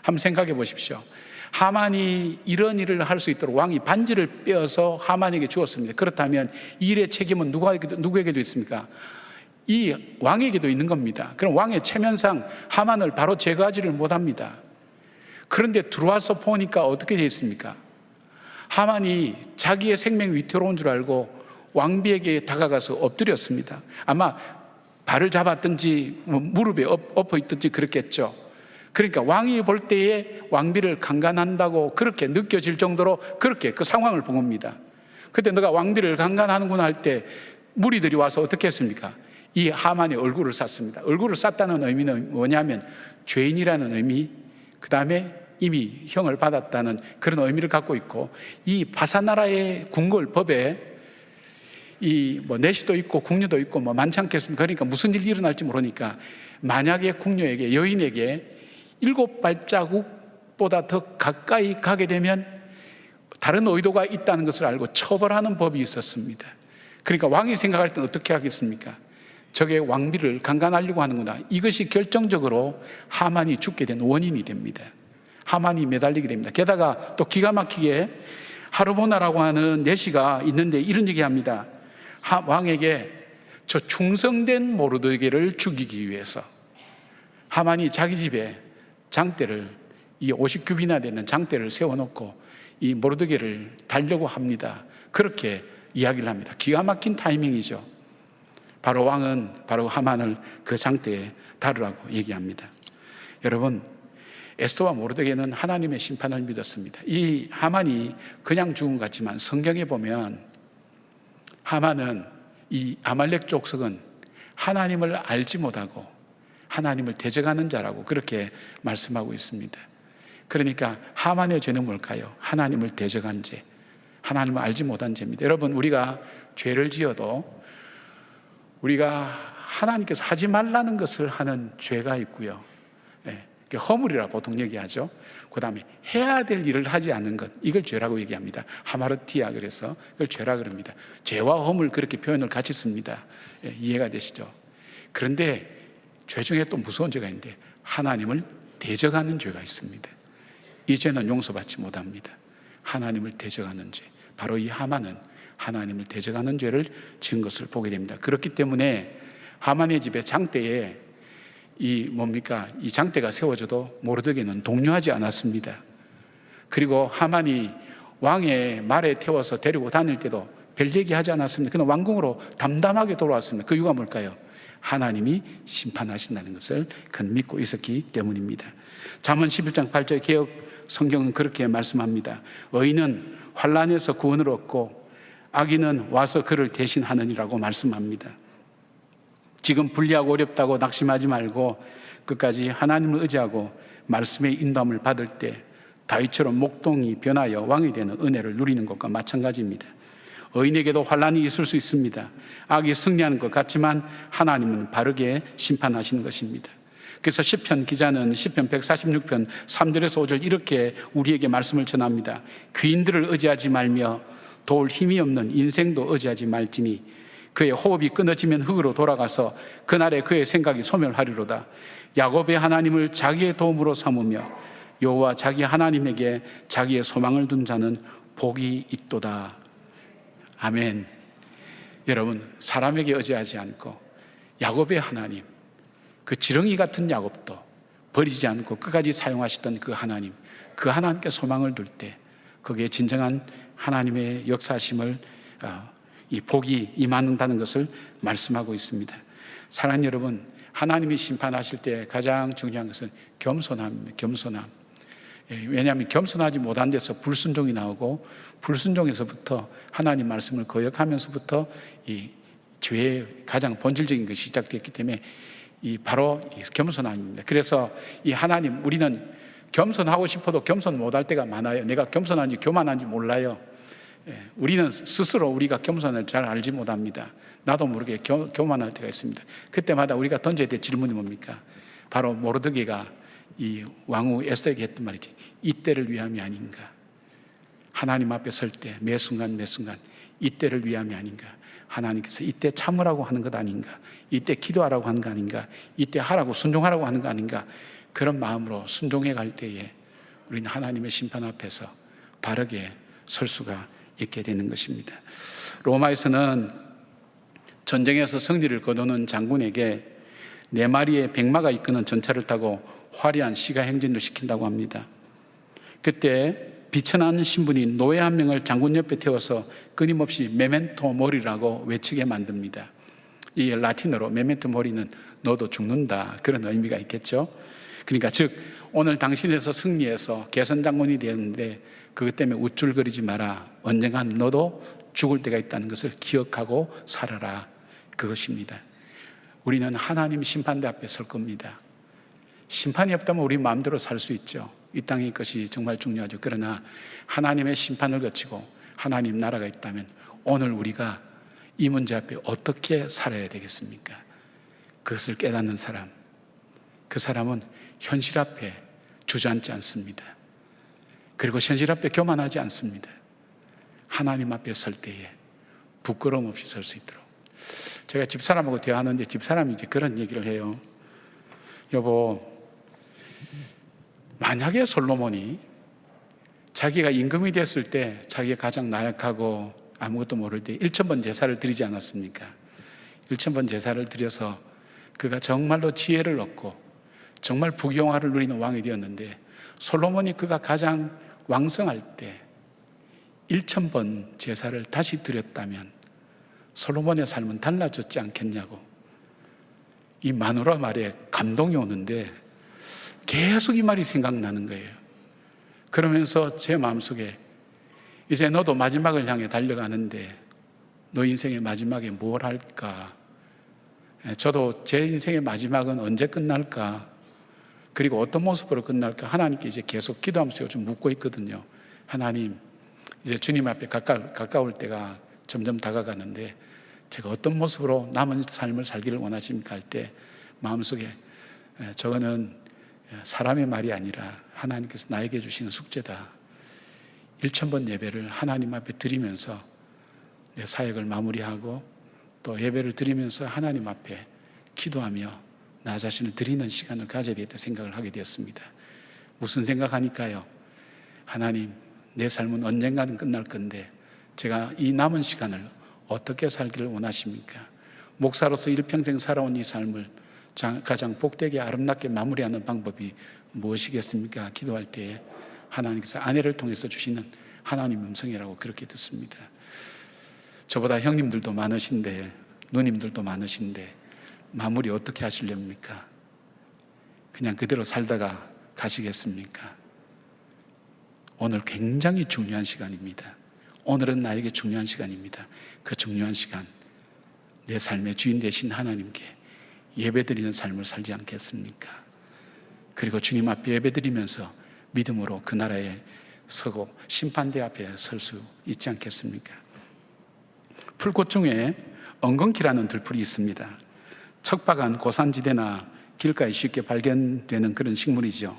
한번 생각해 보십시오. 하만이 이런 일을 할 수 있도록 왕이 반지를 빼어서 하만에게 주었습니다. 그렇다면 이 일의 책임은 누구에게도 있습니까? 이 왕에게도 있는 겁니다. 그럼 왕의 체면상 하만을 바로 제거하지를 못합니다. 그런데 들어와서 보니까 어떻게 되어 있습니까? 하만이 자기의 생명이 위태로운 줄 알고 왕비에게 다가가서 엎드렸습니다. 아마 발을 잡았든지 무릎에 엎어 있든지 그랬겠죠. 그러니까 왕이 볼 때에 왕비를 강간한다고 그렇게 느껴질 정도로 그렇게 그 상황을 본 겁니다. 그때 너가 왕비를 강간하는구나 할 때 무리들이 와서 어떻게 했습니까? 이 하만의 얼굴을 쌌습니다. 얼굴을 쌌다는 의미는 뭐냐면 죄인이라는 의미, 그 다음에 이미 형을 받았다는 그런 의미를 갖고 있고, 이 바사나라의 궁궐 법에 내시도 있고 궁녀도 있고 많지 않겠습니까? 그러니까 무슨 일이 일어날지 모르니까 만약에 궁녀에게 여인에게 7발자국보다 더 가까이 가게 되면 다른 의도가 있다는 것을 알고 처벌하는 법이 있었습니다. 그러니까 왕이 생각할 때는 어떻게 하겠습니까? 저게 왕비를 강간하려고 하는구나. 이것이 결정적으로 하만이 죽게 된 원인이 됩니다. 하만이 매달리게 됩니다. 게다가 또 기가 막히게 하르보나라고 하는 내시가 있는데 이런 얘기합니다. 왕에게 저 충성된 모르드게를 죽이기 위해서 하만이 자기 집에 장대를, 이 50규비나 되는 장대를 세워놓고 이 모르드게를 달려고 합니다. 그렇게 이야기를 합니다. 기가 막힌 타이밍이죠. 바로 왕은 바로 하만을 그 장대에 다루라고 얘기합니다. 여러분, 에스더와 모르드게는 하나님의 심판을 믿었습니다. 이 하만이 그냥 죽은 것 같지만 성경에 보면 하만은, 이 아말렉 족속은 하나님을 알지 못하고 하나님을 대적하는 자라고 그렇게 말씀하고 있습니다. 그러니까 하만의 죄는 뭘까요? 하나님을 대적한 죄, 하나님을 알지 못한 죄입니다. 여러분, 우리가 죄를 지어도 우리가 하나님께서 하지 말라는 것을 하는 죄가 있고요. 허물이라 보통 얘기하죠. 그 다음에 해야 될 일을 하지 않는 것, 이걸 죄라고 얘기합니다. 하마르티아, 그래서 그걸 죄라 그럽니다. 죄와 허물, 그렇게 표현을 같이 씁니다. 이해가 되시죠? 그런데 죄 중에 또 무서운 죄가 있는데 하나님을 대적하는 죄가 있습니다. 이 죄는 용서받지 못합니다. 하나님을 대적하는 죄, 바로 이 하만은 하나님을 대적하는 죄를 지은 것을 보게 됩니다. 그렇기 때문에 하만의 집에 장대에 이 장대가 세워져도 모르드게는 동요하지 않았습니다. 그리고 하만이 왕의 말에 태워서 데리고 다닐 때도 별 얘기하지 않았습니다. 그는 왕궁으로 담담하게 돌아왔습니다. 그 이유가 뭘까요? 하나님이 심판하신다는 것을 그는 믿고 있었기 때문입니다. 잠언 11장 8절 개역 성경은 그렇게 말씀합니다. 의인은 환난에서 구원을 얻고 악인은 와서 그를 대신하느니라고 말씀합니다. 지금 불리하고 어렵다고 낙심하지 말고 끝까지 하나님을 의지하고 말씀의 인도함을 받을 때 다윗처럼 목동이 변하여 왕이 되는 은혜를 누리는 것과 마찬가지입니다. 의인에게도 환난이 있을 수 있습니다. 악이 승리하는 것 같지만 하나님은 바르게 심판하시는 것입니다. 그래서 시편 기자는 시편 146편 3절에서 5절 이렇게 우리에게 말씀을 전합니다. 귀인들을 의지하지 말며 도울 힘이 없는 인생도 의지하지 말지니 그의 호흡이 끊어지면 흙으로 돌아가서 그날에 그의 생각이 소멸하리로다. 야곱의 하나님을 자기의 도움으로 삼으며 여호와 자기 하나님에게 자기의 소망을 둔 자는 복이 있도다. 아멘. 여러분, 사람에게 의지하지 않고 야곱의 하나님, 그 지렁이 같은 야곱도 버리지 않고 끝까지 사용하시던 그 하나님, 그 하나님께 소망을 둘 때 거기에 진정한 하나님의 역사심을 이 복이 임한다는 것을 말씀하고 있습니다. 사랑하는 여러분, 하나님이 심판하실 때 가장 중요한 것은 겸손함입니다. 겸손함. 왜냐하면 겸손하지 못한 데서 불순종이 나오고 불순종에서부터 하나님 말씀을 거역하면서부터 이 죄의 가장 본질적인 것이 시작됐기 때문에 바로 겸손함입니다. 그래서 이 하나님, 우리는 겸손하고 싶어도 겸손 못할 때가 많아요. 내가 겸손한지 교만한지 몰라요. 우리는 스스로 우리가 겸손을 잘 알지 못합니다. 나도 모르게 교만할 때가 있습니다. 그때마다 우리가 던져야 될 질문이 뭡니까? 바로 모르드게가 이 왕후 에스더에게 했던 말이지. 이때를 위함이 아닌가? 하나님 앞에 설 때 매 순간 매 순간 이때를 위함이 아닌가? 하나님께서 이때 참으라고 하는 것 아닌가? 이때 기도하라고 하는 거 아닌가? 이때 하라고 순종하라고 하는 거 아닌가? 그런 마음으로 순종해 갈 때에 우리는 하나님의 심판 앞에서 바르게 설 수가 있게 되는 것입니다. 로마에서는 전쟁에서 승리를 거두는 장군에게 4마리의 백마가 이끄는 전차를 타고 화려한 시가 행진을 시킨다고 합니다. 그때 비천한 신분이 노예 한 명을 장군 옆에 태워서 끊임없이 메멘토 모리라고 외치게 만듭니다. 이 라틴어로 메멘토 모리는 너도 죽는다, 그런 의미가 있겠죠. 그러니까 즉 오늘 당신에서 승리해서 개선 장군이 되었는데 그것 때문에 우쭐거리지 마라. 언젠간 너도 죽을 때가 있다는 것을 기억하고 살아라. 그것입니다. 우리는 하나님 심판대 앞에 설 겁니다. 심판이 없다면 우리 마음대로 살 수 있죠. 이 땅의 것이 정말 중요하죠. 그러나 하나님의 심판을 거치고 하나님 나라가 있다면 오늘 우리가 이 문제 앞에 어떻게 살아야 되겠습니까? 그것을 깨닫는 사람, 그 사람은 현실 앞에 주저앉지 않습니다. 그리고 현실 앞에 교만하지 않습니다. 하나님 앞에 설 때에 부끄러움 없이 설 수 있도록. 제가 집사람하고 대화하는데 집사람이 이제 그런 얘기를 해요. 여보, 만약에 솔로몬이 자기가 임금이 됐을 때 자기가 가장 나약하고 아무것도 모를 때 1,000번 제사를 드리지 않았습니까? 1,000번 제사를 드려서 그가 정말로 지혜를 얻고 정말 부귀영화를 누리는 왕이 되었는데 솔로몬이 그가 가장 왕성할 때 1,000번 제사를 다시 드렸다면 솔로몬의 삶은 달라졌지 않겠냐고. 이 마누라 말에 감동이 오는데 계속 이 말이 생각나는 거예요. 그러면서 제 마음속에 이제 너도 마지막을 향해 달려가는데 너 인생의 마지막에 뭘 할까? 저도 제 인생의 마지막은 언제 끝날까? 그리고 어떤 모습으로 끝날까? 하나님께 이제 계속 기도하면서 요즘 묻고 있거든요. 하나님, 이제 주님 앞에 가까울 때가 점점 다가가는데 제가 어떤 모습으로 남은 삶을 살기를 원하십니까? 할 때 마음속에 저거는 사람의 말이 아니라 하나님께서 나에게 주시는 숙제다. 1000번 예배를 하나님 앞에 드리면서 내 사역을 마무리하고 또 예배를 드리면서 하나님 앞에 기도하며 나 자신을 드리는 시간을 가져야 되겠다 생각을 하게 되었습니다. 무슨 생각하니까요, 하나님, 내 삶은 언젠가는 끝날 건데 제가 이 남은 시간을 어떻게 살기를 원하십니까? 목사로서 일평생 살아온 이 삶을 가장 복되게 아름답게 마무리하는 방법이 무엇이겠습니까? 기도할 때에 하나님께서 아내를 통해서 주시는 하나님 음성이라고 그렇게 듣습니다. 저보다 형님들도 많으신데, 누님들도 많으신데 마무리 어떻게 하시렵니까? 그냥 그대로 살다가 가시겠습니까? 오늘 굉장히 중요한 시간입니다. 오늘은 나에게 중요한 시간입니다. 그 중요한 시간, 내 삶의 주인 되신 하나님께 예배드리는 삶을 살지 않겠습니까? 그리고 주님 앞에 예배드리면서 믿음으로 그 나라에 서고 심판대 앞에 설 수 있지 않겠습니까? 풀꽃 중에 엉겅퀴라는 들풀이 있습니다. 척박한 고산지대나 길가에 쉽게 발견되는 그런 식물이죠.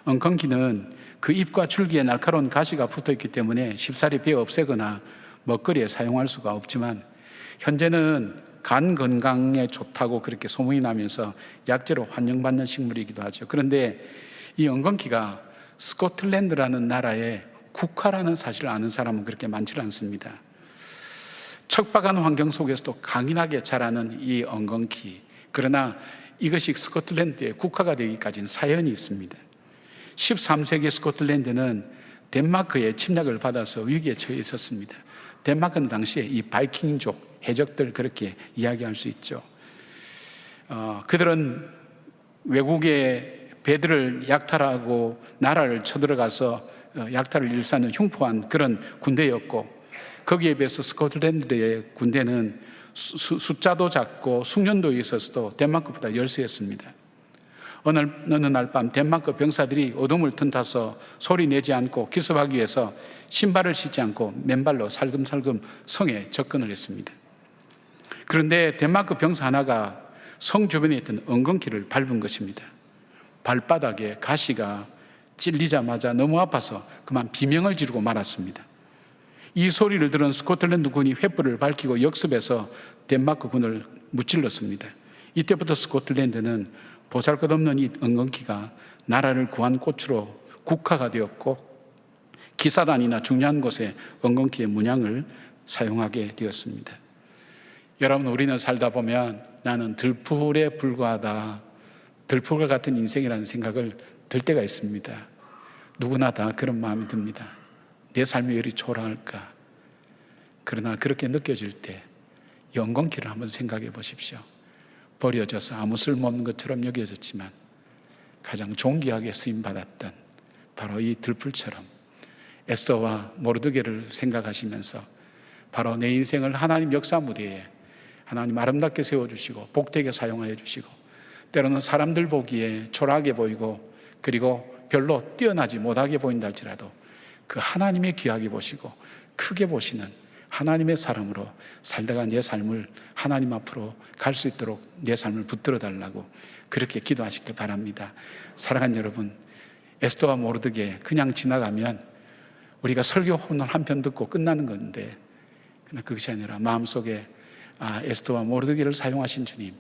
엉겅퀴는 그 잎과 줄기에 날카로운 가시가 붙어있기 때문에 쉽사리 베어 없애거나 먹거리에 사용할 수가 없지만, 현재는 간 건강에 좋다고 그렇게 소문이 나면서 약재로 환영받는 식물이기도 하죠. 그런데 이 엉겅퀴가 스코틀랜드라는 나라의 국화라는 사실을 아는 사람은 그렇게 많지 않습니다. 척박한 환경 속에서도 강인하게 자라는 이 엉겅퀴, 그러나 이것이 스코틀랜드의 국화가 되기까지는 사연이 있습니다. 13세기 스코틀랜드는 덴마크의 침략을 받아서 위기에 처해 있었습니다. 덴마크는 당시에 이 바이킹족 해적들 그렇게 이야기할 수 있죠. 그들은 외국의 배들을 약탈하고 나라를 쳐들어가서 약탈을 일삼는 흉포한 그런 군대였고, 거기에 비해서 스코틀랜드의 군대는 숫자도 작고 숙련도 있어서도 덴마크보다 열세였습니다. 어느 날 밤 덴마크 병사들이 어둠을 틈타서 소리 내지 않고 기습하기 위해서 신발을 신지 않고 맨발로 살금살금 성에 접근을 했습니다. 그런데 덴마크 병사 하나가 성 주변에 있던 엉겅퀴를 밟은 것입니다. 발바닥에 가시가 찔리자마자 너무 아파서 그만 비명을 지르고 말았습니다. 이 소리를 들은 스코틀랜드 군이 횃불을 밝히고 역습해서 덴마크 군을 무찔렀습니다. 이때부터 스코틀랜드는 보잘것없는 이 엉겅퀴가 나라를 구한 꽃으로 국화가 되었고, 기사단이나 중요한 곳에 엉겅퀴의 문양을 사용하게 되었습니다. 여러분, 우리는 살다 보면 나는 들풀에 불과하다, 들풀과 같은 인생이라는 생각을 들 때가 있습니다. 누구나 다 그런 마음이 듭니다. 내 삶이 왜 이리 초라할까? 그러나 그렇게 느껴질 때 이 엉겅퀴를 한번 생각해 보십시오. 버려져서 아무 쓸모없는 것처럼 여겨졌지만 가장 존귀하게 쓰임받았던 바로 이 들풀처럼 에스더와 모르드게를 생각하시면서 바로 내 인생을 하나님 역사 무대에 하나님 아름답게 세워주시고 복되게 사용하여 주시고, 때로는 사람들 보기에 초라하게 보이고 그리고 별로 뛰어나지 못하게 보인다 할지라도 그 하나님의 귀하게 보시고 크게 보시는 하나님의 사람으로 살다가 내 삶을 하나님 앞으로 갈 수 있도록 내 삶을 붙들어 달라고 그렇게 기도하시길 바랍니다. 사랑하는 여러분, 에스더와 모르드게 그냥 지나가면 우리가 설교 오늘 한 편 듣고 끝나는 건데, 그것이 아니라 마음속에 에스더와 모르드게를 사용하신 주님,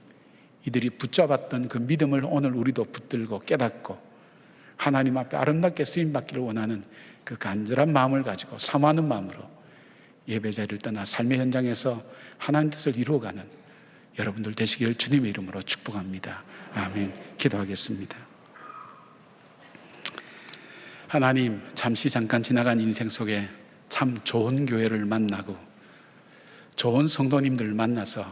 이들이 붙잡았던 그 믿음을 오늘 우리도 붙들고 깨닫고 하나님 앞에 아름답게 쓰임받기를 원하는 그 간절한 마음을 가지고 사모하는 마음으로 예배자리를 떠나 삶의 현장에서 하나님 뜻을 이루어가는 여러분들 되시길 주님의 이름으로 축복합니다. 아멘. 기도하겠습니다. 하나님, 잠시 잠깐 지나간 인생 속에 참 좋은 교회를 만나고 좋은 성도님들을 만나서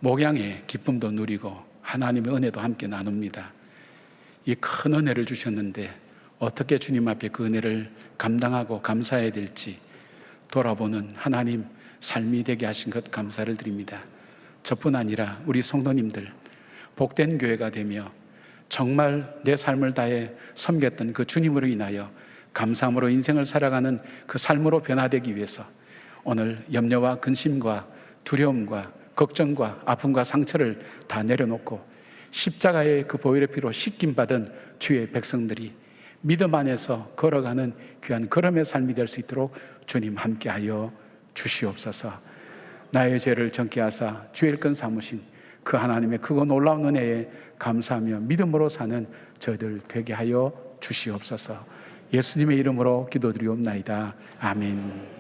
목양의 기쁨도 누리고 하나님의 은혜도 함께 나눕니다. 이 큰 은혜를 주셨는데 어떻게 주님 앞에 그 은혜를 감당하고 감사해야 될지 돌아보는 하나님 삶이 되게 하신 것 감사를 드립니다. 저뿐 아니라 우리 성도님들 복된 교회가 되며 정말 내 삶을 다해 섬겼던 그 주님으로 인하여 감사함으로 인생을 살아가는 그 삶으로 변화되기 위해서 오늘 염려와 근심과 두려움과 걱정과 아픔과 상처를 다 내려놓고 십자가의 그 보혈의 피로 씻김받은 주의 백성들이 믿음 안에서 걸어가는 귀한 걸음의 삶이 될 수 있도록 주님 함께하여 주시옵소서. 나의 죄를 정케 하사 주의 일꾼 삼으신 그 하나님의 크고 놀라운 은혜에 감사하며 믿음으로 사는 저희들 되게 하여 주시옵소서. 예수님의 이름으로 기도드리옵나이다. 아멘.